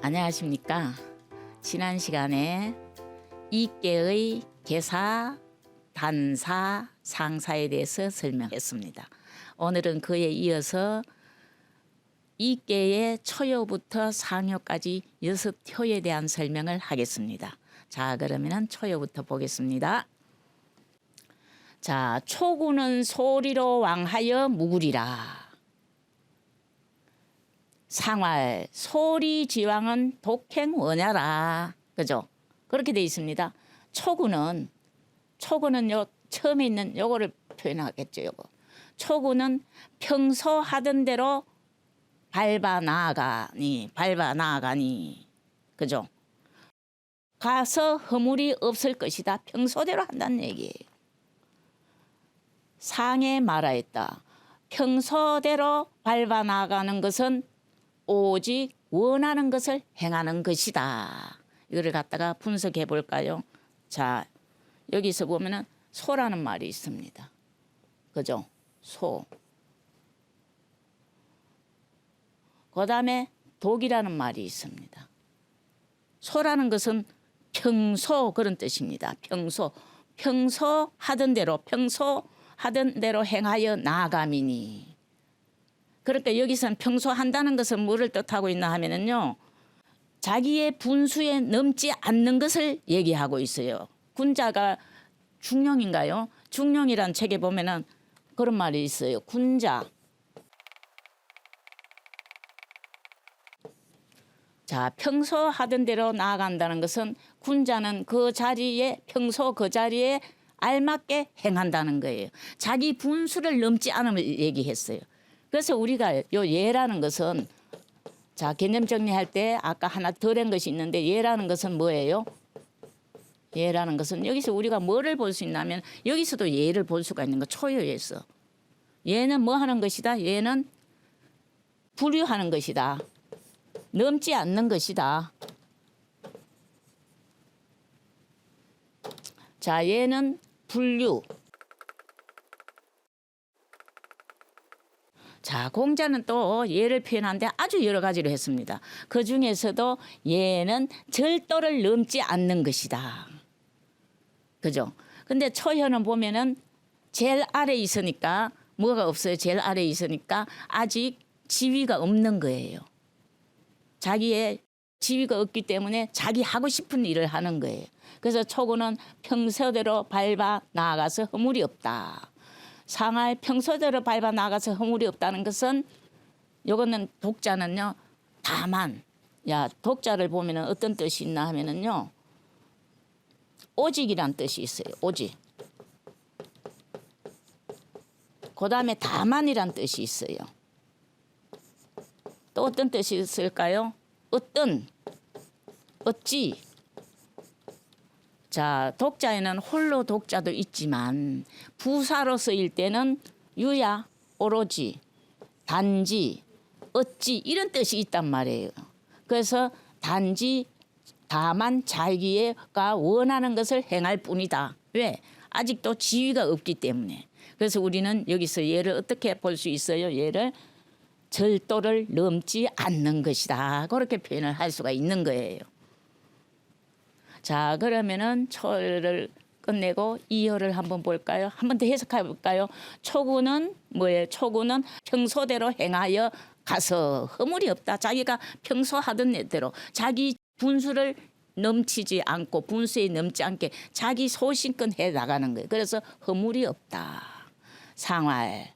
안녕하십니까. 지난 시간에 이계의 계사, 단사, 상사에 대해서 설명했습니다. 오늘은 그에 이어서 이계의 초요부터 상요까지 6효에 대한 설명을 하겠습니다. 자, 그러면 초요부터 보겠습니다. 자, 초구는 소리로 왕하여 묵으리라. 상활 소리지왕은 독행원야라. 그죠? 그렇게 돼 있습니다. 초구는 요 처음에 있는 요거를 표현하겠죠. 요거. 초구는 평소 하던 대로 밟아 나아가니. 그죠? 가서 허물이 없을 것이다. 평소대로 한다는 얘기예요. 상에 말하였다. 평소대로 밟아 나아가는 것은 오직 원하는 것을 행하는 것이다. 이거를 갖다가 분석해 볼까요? 자, 여기서 보면은 소라는 말이 있습니다. 그죠? 소. 그 다음에 독이라는 말이 있습니다. 소라는 것은 평소 그런 뜻입니다. 평소 하던 대로 행하여 나아감이니. 그러니까 여기서는 평소 한다는 것은 뭐를 뜻하고 있나 하면은요. 자기의 분수에 넘지 않는 것을 얘기하고 있어요. 군자가 중령인가요? 중령이란 책에 보면은 그런 말이 있어요. 군자. 자, 평소 하던 대로 나아간다는 것은 군자는 그 자리에 평소 그 자리에 알맞게 행한다는 거예요. 자기 분수를 넘지 않음을 얘기했어요. 그래서 우리가 요 예라는 것은 자, 개념 정리할 때 아까 하나 덜한 것이 있는데 예라는 것은 뭐예요? 예라는 것은 여기서 우리가 뭐를 볼 수 있냐면 여기서도 예를 볼 수가 있는 거 초요에서. 예는 뭐 하는 것이다? 예는 불유하는 것이다. 넘지 않는 것이다. 자, 예는 불유. 자, 공자는 또 예를 표현하는데 아주 여러 가지로 했습니다. 그 중에서도 예는 절도를 넘지 않는 것이다. 그죠? 근데 초효는 보면은 제일 아래에 있으니까 뭐가 없어요? 제일 아래에 있으니까 아직 지위가 없는 거예요. 자기의 지위가 없기 때문에 자기 하고 싶은 일을 하는 거예요. 그래서 초구는 평소대로 밟아 나아가서 허물이 없다. 상할 평소대로 밟아 나가서 허물이 없다는 것은 요거는 독자는요. 다만 독자를 보면은 어떤 뜻이 있나 하면은요. 오직이란 뜻이 있어요. 오직. 그다음에 다만이란 뜻이 있어요. 또 어떤 뜻이 있을까요? 어찌. 자, 독자에는 홀로 독자도 있지만 부사로 쓰일 때는 유야, 오로지, 단지, 어찌 이런 뜻이 있단 말이에요. 그래서 단지 다만 자기가 원하는 것을 행할 뿐이다. 왜? 아직도 지위가 없기 때문에. 그래서 우리는 여기서 예를 어떻게 볼 수 있어요? 예를 절도를 넘지 않는 것이다. 그렇게 표현을 할 수가 있는 거예요. 자, 그러면은 초를 끝내고 이효를 한번 볼까요? 한번 더 해석해 볼까요? 초구는 뭐예요? 초구는 평소대로 행하여 가서 허물이 없다. 자기가 평소 하던 대로 자기 분수를 넘치지 않고 분수에 넘지 않게 자기 소신껏 해 나가는 거예요. 그래서 허물이 없다. 상활.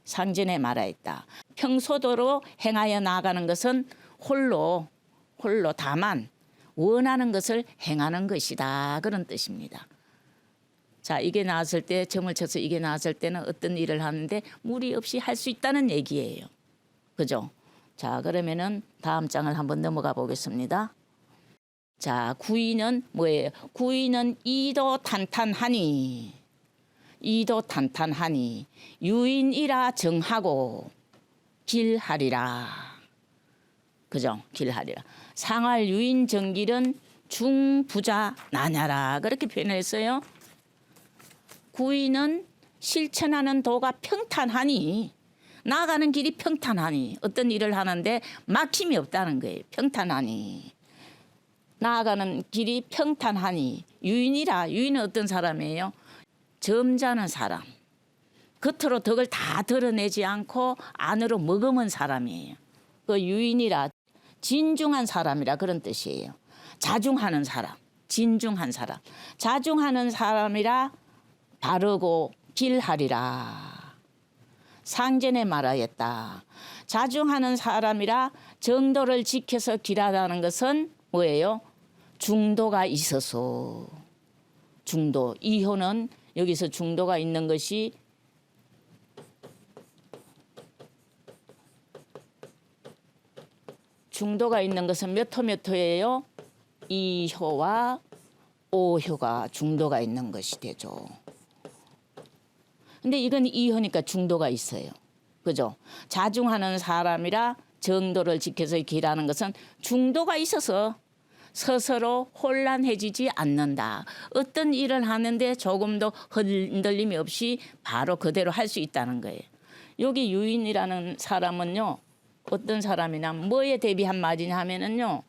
상전에 말하였다. 평소대로 행하여 나가는 것은 홀로 다만 원하는 것을 행하는 것이다. 그런 뜻입니다. 자, 이게 나왔을 때 점을 쳐서 이게 나왔을 때는 어떤 일을 하는데 무리 없이 할 수 있다는 얘기예요. 그죠? 자, 그러면은 다음 장을 한번 넘어가 보겠습니다. 자, 구이는 뭐예요? 구이는 이도 탄탄하니 유인이라 정하고 길하리라. 그죠? 길하리라. 상할 유인 정길은 중부자 나냐라. 그렇게 표현했어요. 구인은 실천하는 도가 평탄하니 나아가는 길이 평탄하니 어떤 일을 하는데 막힘이 없다는 거예요. 평탄하니. 나아가는 길이 평탄하니 유인이라 유인은 어떤 사람이에요? 점잖은 사람. 겉으로 덕을 다 드러내지 않고 안으로 머금은 사람이에요. 그 유인이라 진중한 사람이라 그런 뜻이에요. 자중하는 사람, 진중한 사람. 자중하는 사람이라 바르고 길하리라. 상전에 말하였다. 자중하는 사람이라 정도를 지켜서 길하다는 것은 뭐예요? 중도가 있어서. 중도. 이효는 여기서 중도가 있는 것이 중도가 있는 것은 몇 호 몇 호예요? 2효와 5효가 중도가 있는 것이 되죠. 근데 이건 2효니까 중도가 있어요. 그죠? 자중하는 사람이라 정도를 지켜서 길하는 것은 중도가 있어서 스스로 혼란해지지 않는다. 어떤 일을 하는데 조금도 흔들림이 없이 바로 그대로 할 수 있다는 거예요. 여기 유인이라는 사람은요. 어떤 사람이냐 뭐에 대비한 말이냐 하면은요.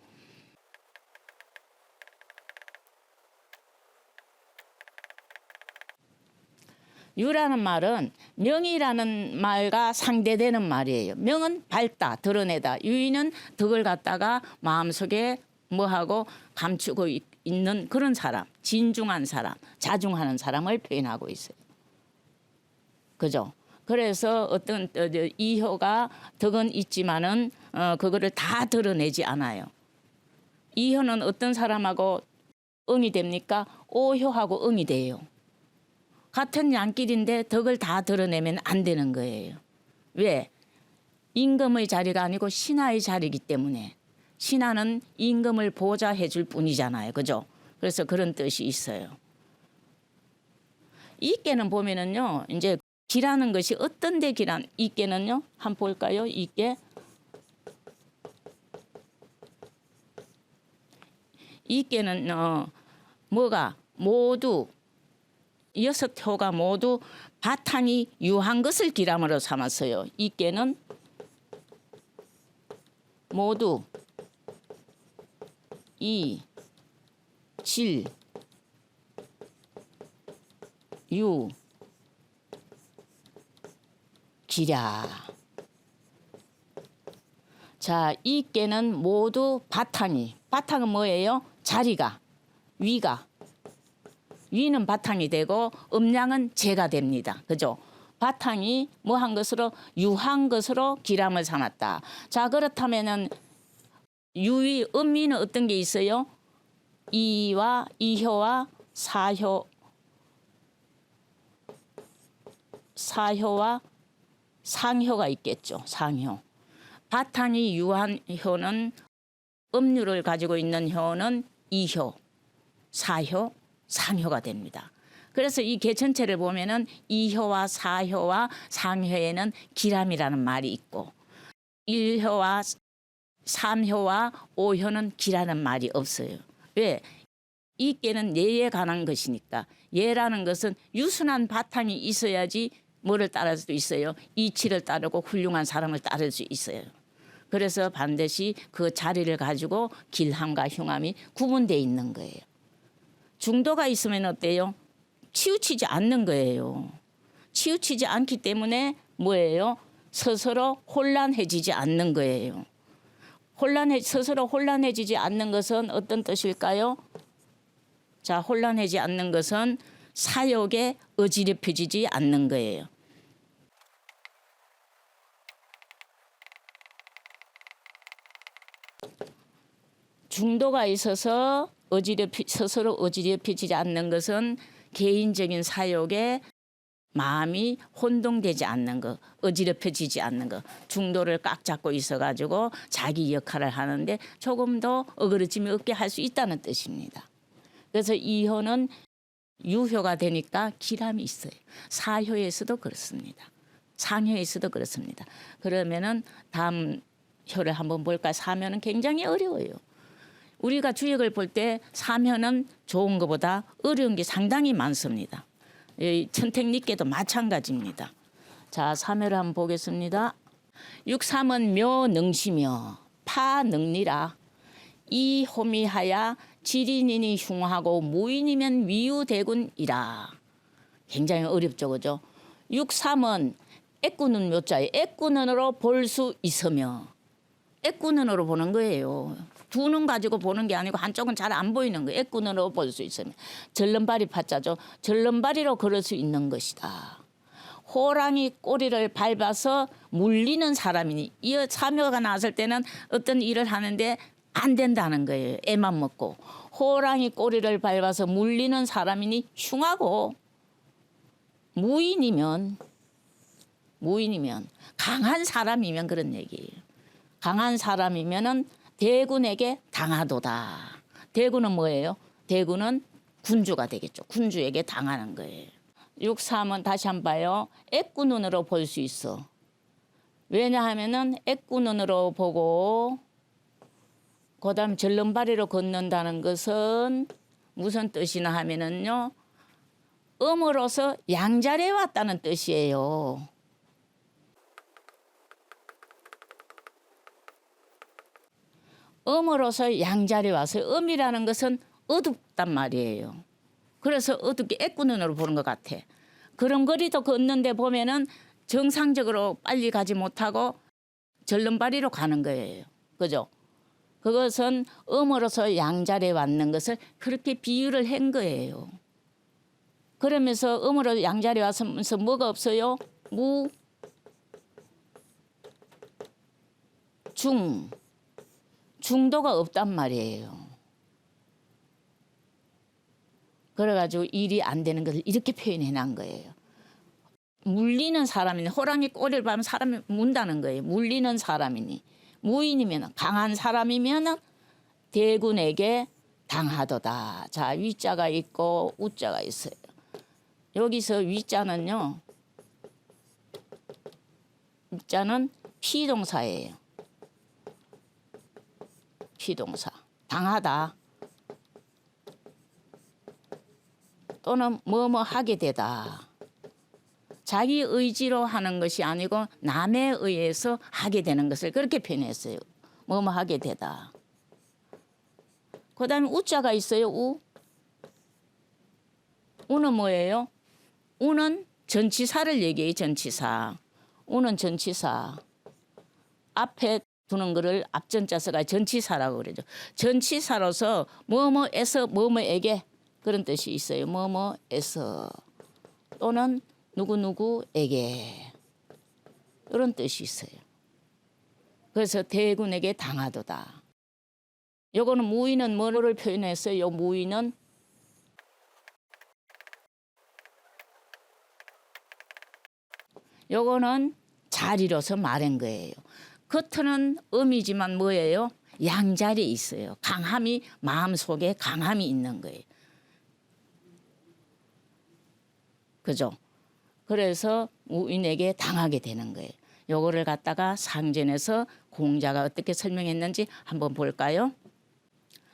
유라는 말은 명이라는 말과 상대되는 말이에요. 명은 밝다, 드러내다. 유인은 덕을 갖다가 마음속에 뭐하고 감추고 있는 그런 사람, 진중한 사람, 자중하는 사람을 표현하고 있어요. 그죠? 그래서 어떤 이효가 덕은 있지만은 그거를 다 드러내지 않아요. 이효는 어떤 사람하고 응이 됩니까? 오효하고 응이 돼요. 같은 양끼리인데 덕을 다 드러내면 안 되는 거예요. 왜? 임금의 자리가 아니고 신하의 자리이기 때문에. 신하는 임금을 보좌해 줄 뿐이잖아요. 그죠? 그래서 그런 뜻이 있어요. 이께는 보면은요. 이제 기라는 것이 어떤 데 기란 이께는요. 한번 볼까요? 이께. 이께는 뭐가 모두 6효가 모두 바탕이 유한 것을 기람으로 삼았어요. 이께는 모두 이, 질, 유, 기랴. 자, 이께는 모두 바탕은 뭐예요? 자리가, 위가. 위는 바탕이 되고 음량은 재가 됩니다. 그죠? 바탕이 뭐한 것으로 유한 것으로 기람을 삼았다. 자, 그렇다면은 유위 음위는 어떤 게 있어요? 이와 이효와 사효와 상효가 있겠죠. 상효. 바탕이 유한 효는 음류를 가지고 있는 효는 이효, 사효, 상효가 됩니다. 그래서 이 개 전체를 보면은 이효와 사효와 상효에는 기람이라는 말이 있고 1효와 3효와 5효는 기라는 말이 없어요. 왜? 이 개는 예에 관한 것이니까. 예라는 것은 유순한 바탕이 있어야지 뭐를 따를 수 있어요? 이치를 따르고 훌륭한 사람을 따를 수 있어요. 그래서 반드시 그 자리를 가지고 길함과 흉함이 구분되어 있는 거예요. 중도가 있으면 어때요? 치우치지 않는 거예요. 치우치지 않기 때문에 뭐예요? 스스로 혼란해지지 않는 거예요. 스스로 혼란해지지 않는 것은 어떤 뜻일까요? 자, 혼란해지지 않는 것은 사욕에 어지럽혀지지 않는 거예요. 중도가 있어서 스스로 어지럽혀지지 않는 것은 개인적인 사욕에 마음이 혼동되지 않는 거, 어지럽혀지지 않는 거. 중도를 꽉 잡고 있어가지고 자기 역할을 하는데 조금 더 어그러짐이 없게 할 수 있다는 뜻입니다. 그래서 이효는 유효가 되니까 기람이 있어요. 사효에서도 그렇습니다. 상효에서도 그렇습니다. 그러면은 다음 효를 한번 볼까요? 사효는 굉장히 어려워요. 우리가 주역을 볼 때 사효는 좋은 것보다 어려운 게 상당히 많습니다. 천택리께도 마찬가지입니다. 자, 3회를 한번 보겠습니다. 육삼은 묘능시며 파능리라. 이 호미하야 지린이니 흉하고 무인이면 위유대군이라. 굉장히 어렵죠, 그죠? 육삼은 애꾸는 묘자에 애꾸눈으로 볼 수 있으며, 애꾸눈으로 보는 거예요. 두 눈 가지고 보는 게 아니고 한쪽은 잘 안 보이는 거예요. 애꾸눈으로 볼 수 있으며. 절름발이 파자죠. 절름발이로 걸을 수 있는 것이다. 호랑이 꼬리를 밟아서 물리는 사람이니, 이 사묘가 나왔을 때는 어떤 일을 하는데 안 된다는 거예요. 애만 먹고. 호랑이 꼬리를 밟아서 물리는 사람이니 흉하고, 무인이면 강한 사람이면 그런 얘기예요. 강한 사람이면은 대군에게 당하도다. 대군은 뭐예요? 대군은 군주가 되겠죠. 군주에게 당하는 거예요. 육삼은 다시 한번 봐요. 애꾸눈으로 볼 수 있어. 왜냐하면은 애꾸눈으로 보고 그다음 절름발이로 걷는다는 것은 무슨 뜻이나 하면은요. 음으로서 양자리에 왔다는 뜻이에요. 음으로서 양자리에 와서 음이라는 것은 어둡단 말이에요. 그래서 어둡게 애꾸눈으로 보는 것 같아. 그런 거리도 걷는데 보면은 정상적으로 빨리 가지 못하고 절름발이로 가는 거예요. 그죠? 그것은 음으로서 양자리에 왔는 것을 그렇게 비유를 한 거예요. 그러면서 음으로 양자리에 와서 뭐가 없어요? 무, 중, 중도가 없단 말이에요. 그래가지고 일이 안 되는 것을 이렇게 표현해 놓은 거예요. 물리는 사람이니, 호랑이 꼬리를 밟으면 사람이 문다는 거예요. 물리는 사람이니, 무인이면 강한 사람이면 대군에게 당하도다. 자, 위자가 있고 우자가 있어요. 여기서 위자는요, 위자는 피동사예요. 피동사. 당하다. 또는 뭐뭐 하게 되다. 자기 의지로 하는 것이 아니고 남에 의해서 하게 되는 것을 그렇게 표현했어요. 뭐뭐 하게 되다. 그 다음에 우자가 있어요. 우. 우는 뭐예요? 우는 전치사를 얘기해요. 전치사. 우는 전치사. 앞에 두는 거를 앞전자 써가 전치사라고 그러죠. 전치사로서 뭐뭐에서 뭐뭐에게 그런 뜻이 있어요. 뭐뭐에서 또는 누구누구에게 이런 뜻이 있어요. 그래서 대군에게 당하도다. 요거는 무인은 뭐를 표현했어요? 요 무인은 요거는 자리로서 말한 거예요. 겉은 음이지만 뭐예요? 양자리에 있어요. 강함이 마음속에 강함이 있는 거예요. 그죠? 그래서 무인에게 당하게 되는 거예요. 요거를 갖다가 상전에서 공자가 어떻게 설명했는지 한번 볼까요?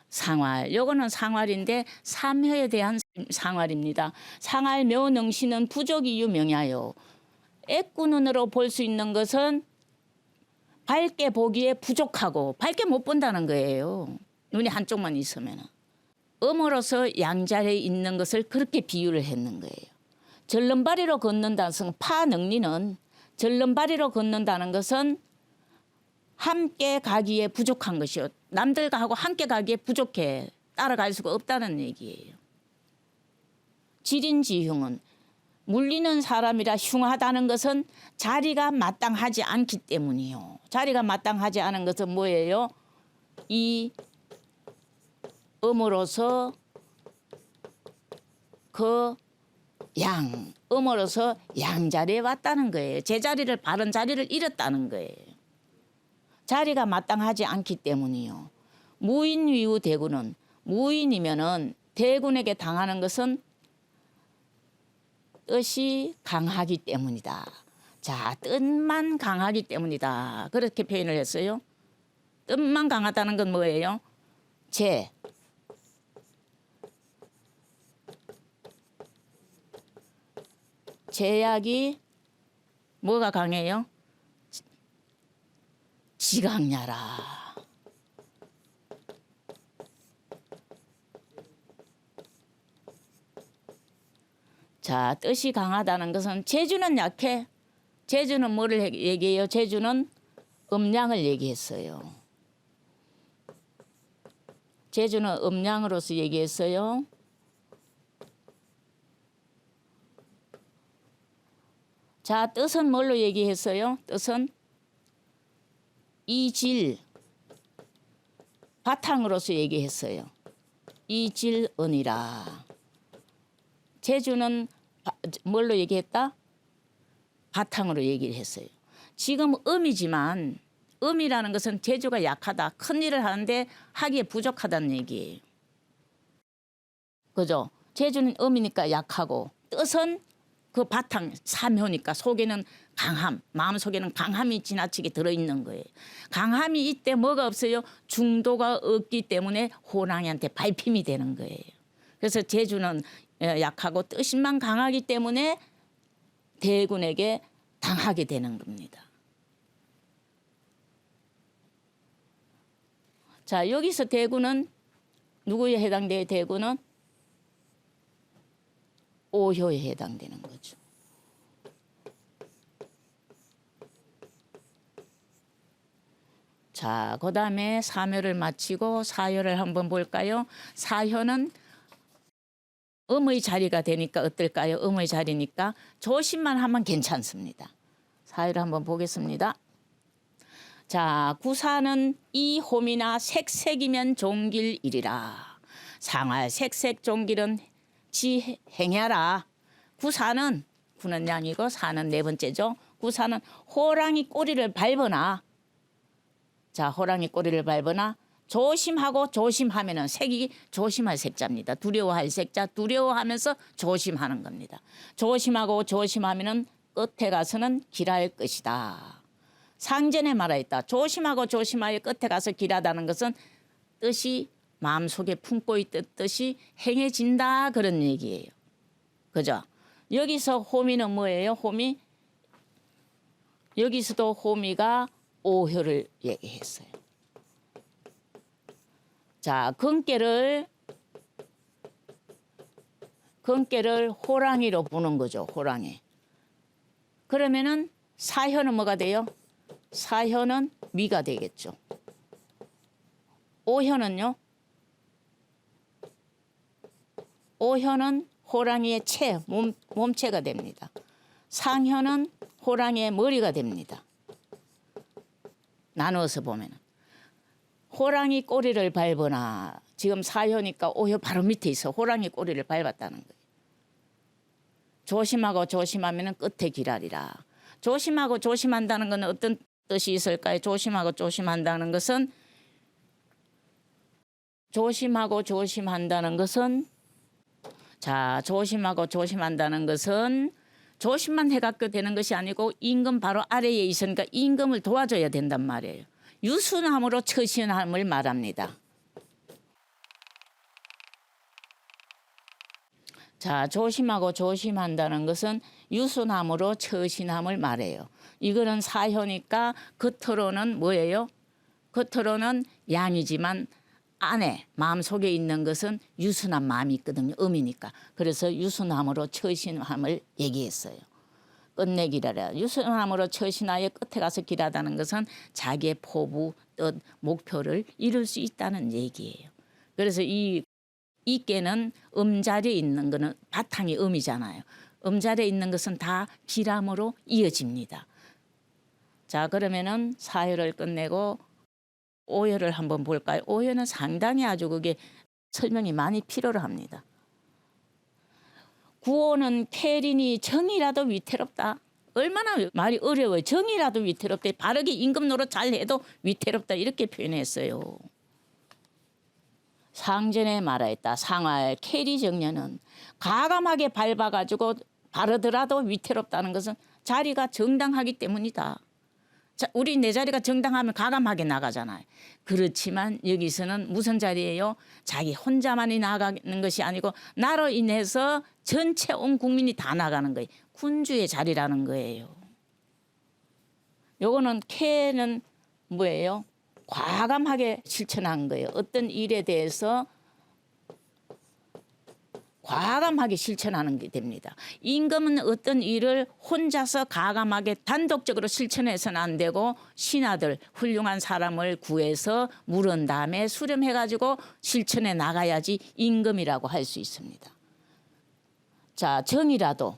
상활. 요거는 상활인데 삼효에 대한 상활입니다. 상활 묘능시는 부족이 유명하여. 애꾸눈으로 볼 수 있는 것은 밝게 보기에 부족하고 밝게 못 본다는 거예요. 눈이 한쪽만 있으면. 음으로서 양자리에 있는 것을 그렇게 비유를 했는 거예요. 절름발이로 걷는다는 것은 파능리는 절름발이로 걷는다는 것은 함께 가기에 부족한 것이요. 남들과 하고 함께 가기에 부족해. 따라갈 수가 없다는 얘기예요. 지린지흉은 물리는 사람이라 흉하다는 것은 자리가 마땅하지 않기 때문이요. 자리가 마땅하지 않은 것은 뭐예요? 이 음으로서 그 양, 음으로서 양자리에 왔다는 거예요. 제자리를 바른 자리를 잃었다는 거예요. 자리가 마땅하지 않기 때문이요. 무인위우 대군은 무인이면은 대군에게 당하는 것은 뜻이 강하기 때문이다. 자, 뜻만 강하기 때문이다. 그렇게 표현을 했어요. 뜻만 강하다는 건 뭐예요? 제약이 뭐가 강해요? 지강야라. 자, 뜻이 강하다는 것은 제주는 약해. 제주는 뭐를 얘기해요? 제주는 음양을 얘기했어요. 제주는 음양으로서 얘기했어요. 자, 뜻은 뭘로 얘기했어요? 뜻은 이질, 바탕으로서 얘기했어요. 이질은이라. 제주는 뭘로 얘기했다? 바탕으로 얘기를 했어요. 지금 음이지만 음이라는 것은 제주가 약하다. 큰 일을 하는데 하기에 부족하다는 얘기예요. 그죠? 제주는 음이니까 약하고 뜻은 그 바탕 사묘니까 속에는 강함, 마음속에는 강함이 지나치게 들어있는 거예요. 강함이 이때 뭐가 없어요? 중도가 없기 때문에 호랑이한테 밟힘이 되는 거예요. 그래서 제주는 약하고 뜻만 강하기 때문에 대군에게 당하게 되는 겁니다. 자, 여기서 대군은 누구에 해당돼요? 대군은 오효에 해당되는 거죠. 자, 그 다음에 사묘를 마치고 사효를 한번 볼까요? 사효는 음의 자리가 되니까 어떨까요? 음의 자리니까 조심만 하면 괜찮습니다. 사효를 한번 보겠습니다. 자, 구사는 이 홈이나 색색이면 종길이리라. 상할 색색 종길은 지 행하라. 구사는 구는 양이고 사는 네 번째죠. 구사는 호랑이 꼬리를 밟으나. 자, 호랑이 꼬리를 밟으나 조심하고 조심하면은 색이 조심할 색자입니다. 두려워할 색자, 두려워하면서 조심하는 겁니다. 조심하고 조심하면은 끝에 가서는 길할 것이다. 상전에 말하였다. 조심하고 조심하여 끝에 가서 길하다는 것은 뜻이 마음속에 품고 있던 뜻이 행해진다 그런 얘기예요. 그죠? 여기서 호미는 뭐예요? 호미 여기서도 호미가 오효를 얘기했어요. 자, 근깨를 호랑이로 보는 거죠. 호랑이. 그러면은 사효는 뭐가 돼요? 사효는 미가 되겠죠. 오효는요? 오효는 호랑이의 채, 몸체가 됩니다. 상효는 호랑이의 머리가 됩니다. 나누어서 보면 호랑이 꼬리를 밟으나 지금 사효니까 오효 바로 밑에 있어. 호랑이 꼬리를 밟았다는 거예요. 조심하고 조심하면 끝에 길하리라. 조심하고 조심한다는 건 어떤 뜻이 있을까요? 조심하고 조심한다는 것은 자, 조심하고 조심한다는 것은 조심만 해갖고 되는 것이 아니고 임금 바로 아래에 있으니까 임금을 도와줘야 된단 말이에요. 유순함으로 처신함을 말합니다. 자, 조심하고 조심한다는 것은 유순함으로 처신함을 말해요. 이거는 사효니까 겉으로는 뭐예요? 겉으로는 양이지만 안에 마음속에 있는 것은 유순한 마음이 있거든요. 음이니까. 그래서 유순함으로 처신함을 얘기했어요. 끝내기라. 유순함으로 처신하여 끝에 가서 길하다는 것은 자기의 포부, 뜻, 목표를 이룰 수 있다는 얘기예요. 그래서 이 깨는 음자리에 있는 거는 바탕이 음이잖아요. 음자리에 있는 것은 다 길함으로 이어집니다. 자, 그러면은 사효를 끝내고 오효를 한번 볼까요? 오효는 상당히 아주 그게 설명이 많이 필요로 합니다. 구호는 캐린이 정이라도 위태롭다. 얼마나 말이 어려워요. 정이라도 위태롭다. 바르게 임금 노릇 잘해도 위태롭다. 이렇게 표현했어요. 상전에 말하였다. 상할 캐리 정년은 가감하게 밟아가지고 바르더라도 위태롭다는 것은 자리가 정당하기 때문이다. 자, 우리 내 자리가 정당하면 가감하게 나가잖아요. 그렇지만 여기서는 무슨 자리예요? 자기 혼자만이 나가는 것이 아니고 나로 인해서 전체 온 국민이 다 나가는 거예요. 군주의 자리라는 거예요. 요거는 캐는 뭐예요? 과감하게 실천한 거예요. 어떤 일에 대해서 과감하게 실천하는 게 됩니다. 임금은 어떤 일을 혼자서 과감하게 단독적으로 실천해서는 안 되고 신하들 훌륭한 사람을 구해서 물은 다음에 수렴해가지고 실천해 나가야지 임금이라고 할 수 있습니다. 자, 정이라도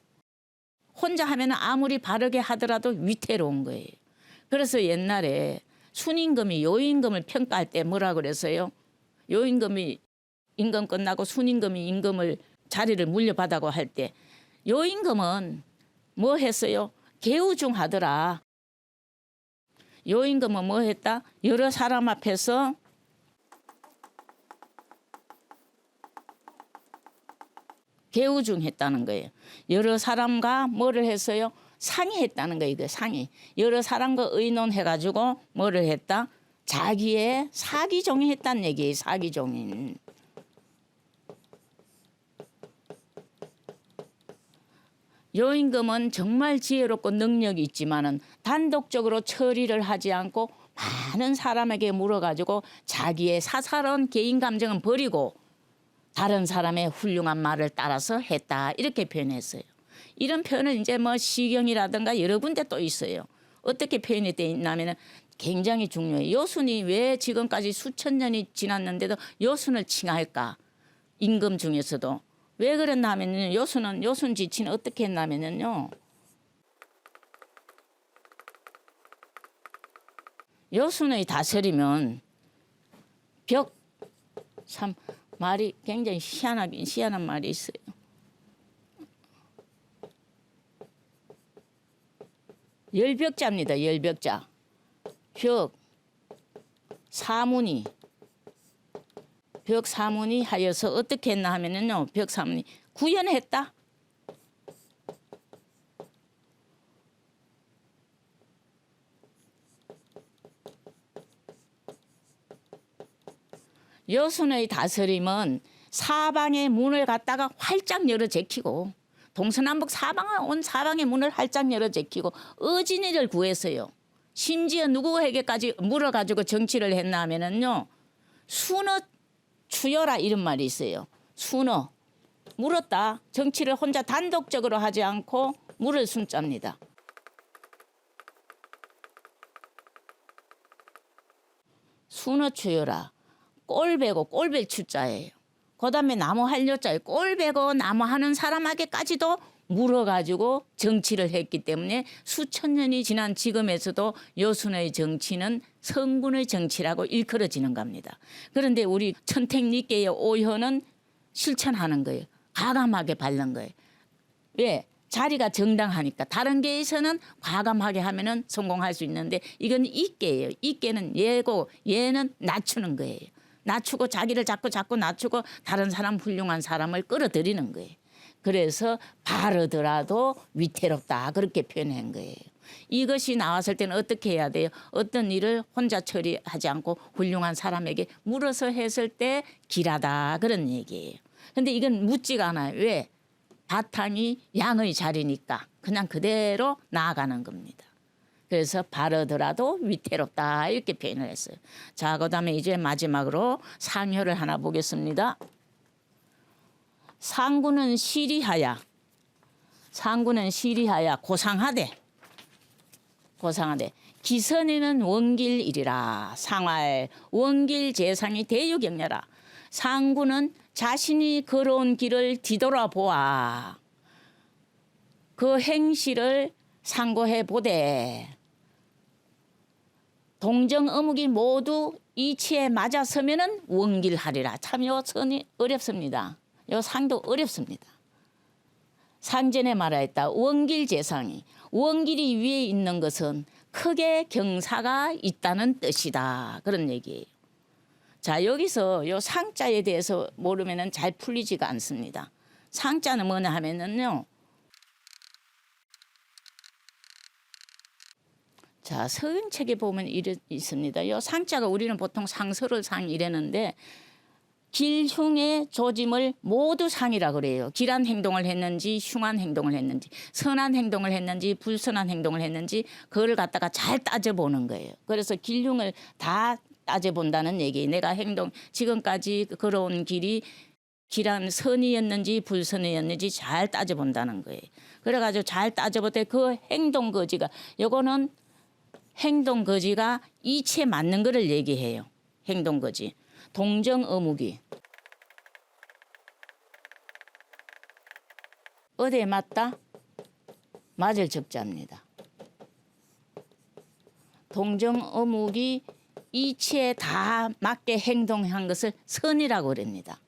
혼자 하면 아무리 바르게 하더라도 위태로운 거예요. 그래서 옛날에 순임금이 요임금을 평가할 때 뭐라 그랬어요? 요임금이 임금 끝나고 순임금이 임금을 자리를 물려받아고 할 때 요임금은 뭐 했어요? 계우중하더라. 요임금은 뭐 했다? 여러 사람 앞에서 계우중했다는 거예요. 여러 사람과 뭐를 했어요? 상의했다는 거예요. 이거 상의. 여러 사람과 의논해가지고 뭐를 했다? 자기의 사기종이 했다는 얘기예요. 사기종인. 요임금은 정말 지혜롭고 능력이 있지만은 단독적으로 처리를 하지 않고 많은 사람에게 물어가지고 자기의 사사로운 개인 감정은 버리고 다른 사람의 훌륭한 말을 따라서 했다 이렇게 표현했어요. 이런 표현은 이제 뭐 시경이라든가 여러 군데 또 있어요. 어떻게 표현이 돼 있냐면은 굉장히 중요해요. 요순이 왜 지금까지 수천 년이 지났는데도 요순을 칭할까? 임금 중에서도. 왜 그랬나 하면요. 요순 지치는 어떻게 했냐면요. 요순의 다스리면 참 말이 굉장히 희한한 말이 있어요. 열벽자입니다. 열벽자. 벽 사문이 하여서 어떻게 했나 하면은요. 벽 사문이 구현했다. 여순의 다스림은 사방의 문을 갖다가 활짝 열어 제키고 동서남북 사방의 문을 활짝 열어 제키고 어진이를 구했어요. 심지어 누구에게까지 물어가지고 정치를 했나 하면은요. 순어 추여라 이런 말이 있어요. 순어 물었다. 정치를 혼자 단독적으로 하지 않고 물을 순자입니다. 순어 추여라. 꼴배고 꼴벨 추자예요. 그다음에 나무 한려자예요. 꼴배고 나무 하는 사람에게까지도 물어가지고 정치를 했기 때문에 수천 년이 지난 지금에서도 여순의 정치는 성군의 정치라고 일컬어지는 겁니다. 그런데 우리 천택리께의 오효는 실천하는 거예요. 과감하게 바른 거예요. 왜? 자리가 정당하니까. 다른 게에서는 과감하게 하면은 성공할 수 있는데 이건 이께예요. 이께는 예고 예는 낮추는 거예요. 낮추고 자기를 자꾸 낮추고 다른 사람 훌륭한 사람을 끌어들이는 거예요. 그래서 바르더라도 위태롭다 그렇게 표현한 거예요. 이것이 나왔을 때는 어떻게 해야 돼요? 어떤 일을 혼자 처리하지 않고 훌륭한 사람에게 물어서 했을 때 길하다 그런 얘기예요. 근데 이건 묻지가 않아요. 왜? 바탕이 양의 자리니까 그냥 그대로 나아가는 겁니다. 그래서 바르더라도 위태롭다 이렇게 표현을 했어요. 자, 그다음에 이제 마지막으로 상효를 하나 보겠습니다. 상구는 시리하야 고상하되 기선에는 원길이리라. 상활 원길 재상이 대유경려라. 상구는 자신이 걸어온 길을 뒤돌아보아 그 행실을 상고해 보되 동정 어묵이 모두 이치에 맞아서면은 원길하리라. 참 요 선이 어렵습니다. 요 상도 어렵습니다. 상전에 말하였다. 원길재상이 원길이 위에 있는 것은 크게 경사가 있다는 뜻이다. 그런 얘기예요. 자, 여기서 요 상자에 대해서 모르면은 잘 풀리지가 않습니다. 상자는 뭐냐 하면은요. 자, 서은책에 보면 있습니다. 요 상자가 우리는 보통 상서를 상 이랬는데 길흉의 조짐을 모두 상이라 그래요. 길한 행동을 했는지 흉한 행동을 했는지 선한 행동을 했는지 불선한 행동을 했는지 그걸 갖다가 잘 따져보는 거예요. 그래서 길흉을 다 따져본다는 얘기. 내가 지금까지 걸어온 길이 길한 선이었는지 불선이었는지 잘 따져본다는 거예요. 그래가지고 잘 따져볼 때 그 행동 거지가 요거는 행동 거지가 이치에 맞는 거를 얘기해요. 행동 거지. 동정 어묵이 어디에 맞다? 맞을 적자입니다. 동정 어묵이 이치에 다 맞게 행동한 것을 선이라고 그럽니다.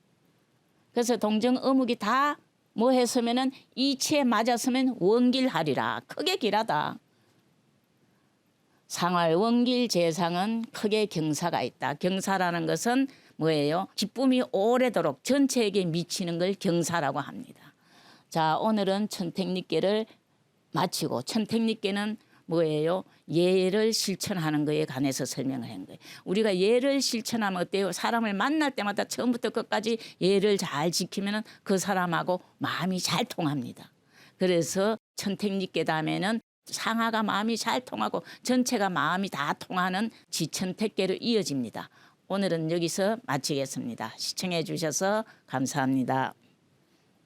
그래서 동정 어묵이 다 뭐 했으면은 이치에 맞았으면 원길하리라. 크게 길하다. 상활 원길 재상은 크게 경사가 있다. 경사라는 것은 뭐예요? 기쁨이 오래도록 전체에게 미치는 걸 경사라고 합니다. 자, 오늘은 천택리께를 마치고 천택리께는 뭐예요? 예를 실천하는 거에 관해서 설명을 한 거예요. 우리가 예를 실천하면 어때요? 사람을 만날 때마다 처음부터 끝까지 예를 잘 지키면 그 사람하고 마음이 잘 통합니다. 그래서 천택리께 다음에는 상하가 마음이 잘 통하고 전체가 마음이 다 통하는 지천택계로 이어집니다. 오늘은 여기서 마치겠습니다. 시청해 주셔서 감사합니다.